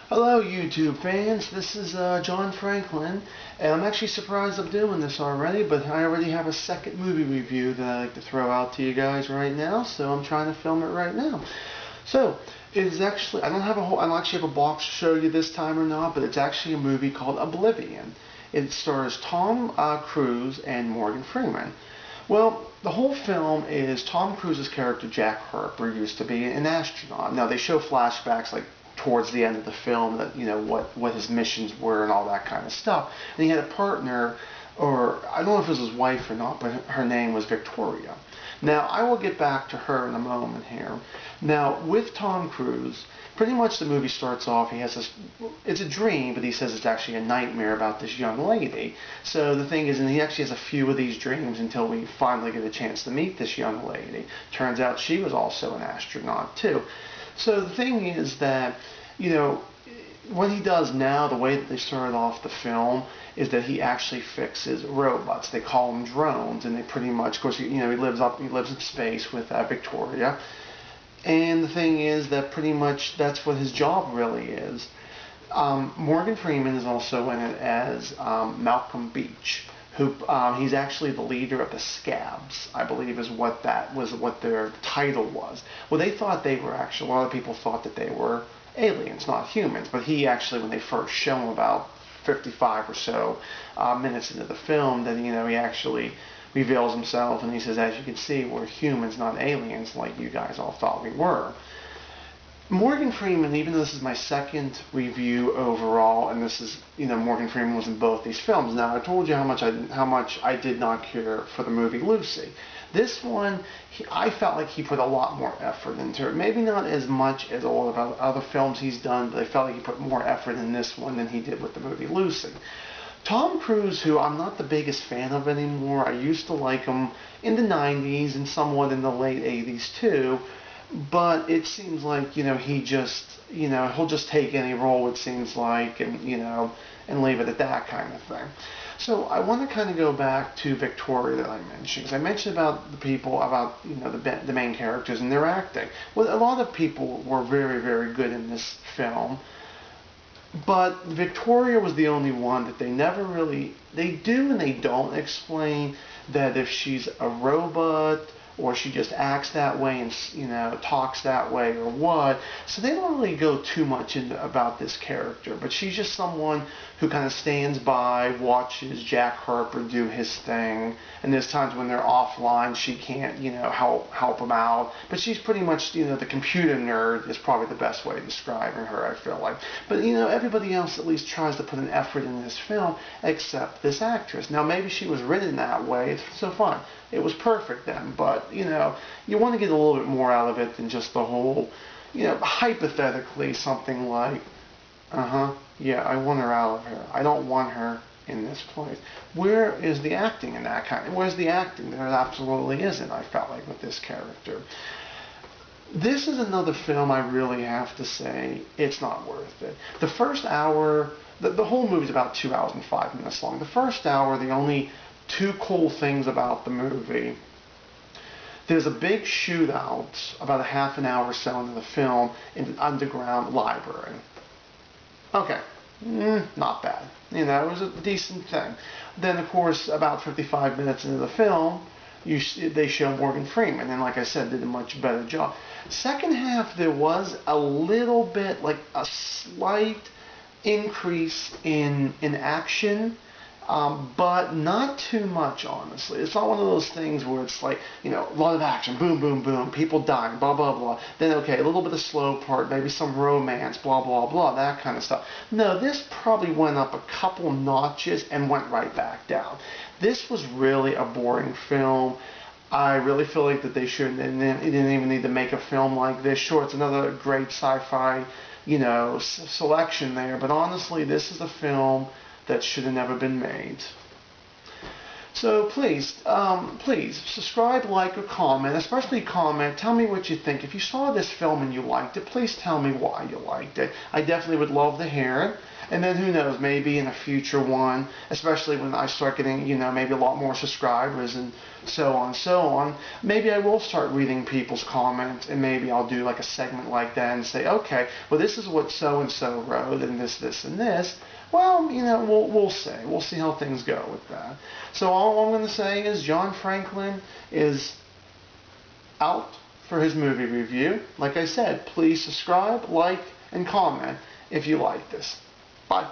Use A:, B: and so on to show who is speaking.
A: Hello YouTube fans, this is John Franklin, and I'm actually surprised I'm doing this already, but I already have a second movie review that I'd like to throw out to you guys right now, so I'm trying to film it right now. So, it is actually, I don't actually have a box to show you this time or not, but it's actually a movie called Oblivion. It stars Tom Cruise and Morgan Freeman. Well, the whole film is Tom Cruise's character Jack Harper used to be an astronaut. Now they show flashbacks like towards the end of the film that what his missions were and all that kind of stuff. And he had a partner, or I don't know if it was his wife or not, but her name was Victoria. Now I will get back to her in a moment here. Now with Tom Cruise, pretty much the movie starts off, he has this, it's a dream, but he says it's actually a nightmare about this young lady. So the thing is, and he actually has a few of these dreams until we finally get a chance to meet this young lady. Turns out she was also an astronaut too. So the thing is that, what he does now, the way that they started off the film, is that he actually fixes robots. They call them drones, and they pretty much, of course, he lives in space with Victoria. And the thing is that pretty much that's what his job really is. Morgan Freeman is also in it as Malcolm Beach, who he's actually the leader of the Scabs, I believe is what their title was. Well, they thought they were actually, a lot of people thought that they were aliens, not humans, but he actually, when they first show him about 55 or so minutes into the film, then he actually reveals himself and he says, as you can see, we're humans, not aliens, like you guys all thought we were. Morgan Freeman, even though this is my second review overall, and this is, Morgan Freeman was in both these films. Now, I told you how much I did not care for the movie Lucy. This one, I felt like he put a lot more effort into it. Maybe not as much as all of the other films he's done, but I felt like he put more effort in this one than he did with the movie Lucy. Tom Cruise, who I'm not the biggest fan of anymore, I used to like him in the 90s and somewhat in the late 80s too, but it seems like, he just, he'll just take any role, it seems like, and, and leave it at that kind of thing. So I want to kind of go back to Victoria that I mentioned, because I mentioned about the people, about, the main characters and their acting. Well, a lot of people were very, very good in this film. But Victoria was the only one that they never really, they do and they don't explain that if she's a robot or she just acts that way and, talks that way or what. So they don't really go too much into about this character. But she's just someone who kind of stands by, watches Jack Harper do his thing. And there's times when they're offline, she can't, help him out. But she's pretty much, the computer nerd is probably the best way of describing her, I feel like. But, everybody else at least tries to put an effort in this film except this actress. Now, maybe she was written that way, so fine. It was perfect then, but, you want to get a little bit more out of it than just the whole, hypothetically something like, yeah, I want her out of here. I don't want her in this place. Where is the acting in that kind? Where's the acting? There absolutely isn't, I felt like, with this character. This is another film I really have to say it's not worth it. The first hour, the whole movie's about 2 hours and 5 minutes long. The first hour, the only two cool things about the movie, there's a big shootout about a half an hour or so into the film in an underground library. Okay, not bad. It was a decent thing. Then, of course, about 55 minutes into the film, they show Morgan Freeman, and like I said, did a much better job. Second half, there was a little bit, like a slight increase in action, but not too much, honestly. It's not one of those things where it's like, a lot of action, boom, boom, boom, people dying, blah, blah, blah. Then, okay, a little bit of slow part, maybe some romance, blah, blah, blah, that kind of stuff. No, this probably went up a couple notches and went right back down. This was really a boring film. I really feel like that they shouldn't, and they didn't even need to make a film like this. Sure, it's another great sci-fi, selection there, but honestly, this is a film that should have never been made. So please subscribe, like, or comment. Especially comment. Tell me what you think. If you saw this film and you liked it, please tell me why you liked it. I definitely would love to hear it. And then who knows, maybe in a future one, especially when I start getting, maybe a lot more subscribers and so on, maybe I will start reading people's comments, and maybe I'll do like a segment like that and say, okay, well, this is what so-and-so wrote, and this, and this. Well, we'll see. We'll see how things go with that. So all I'm going to say is John Franklin is out for his movie review. Like I said, please subscribe, like, and comment if you like this. Bye.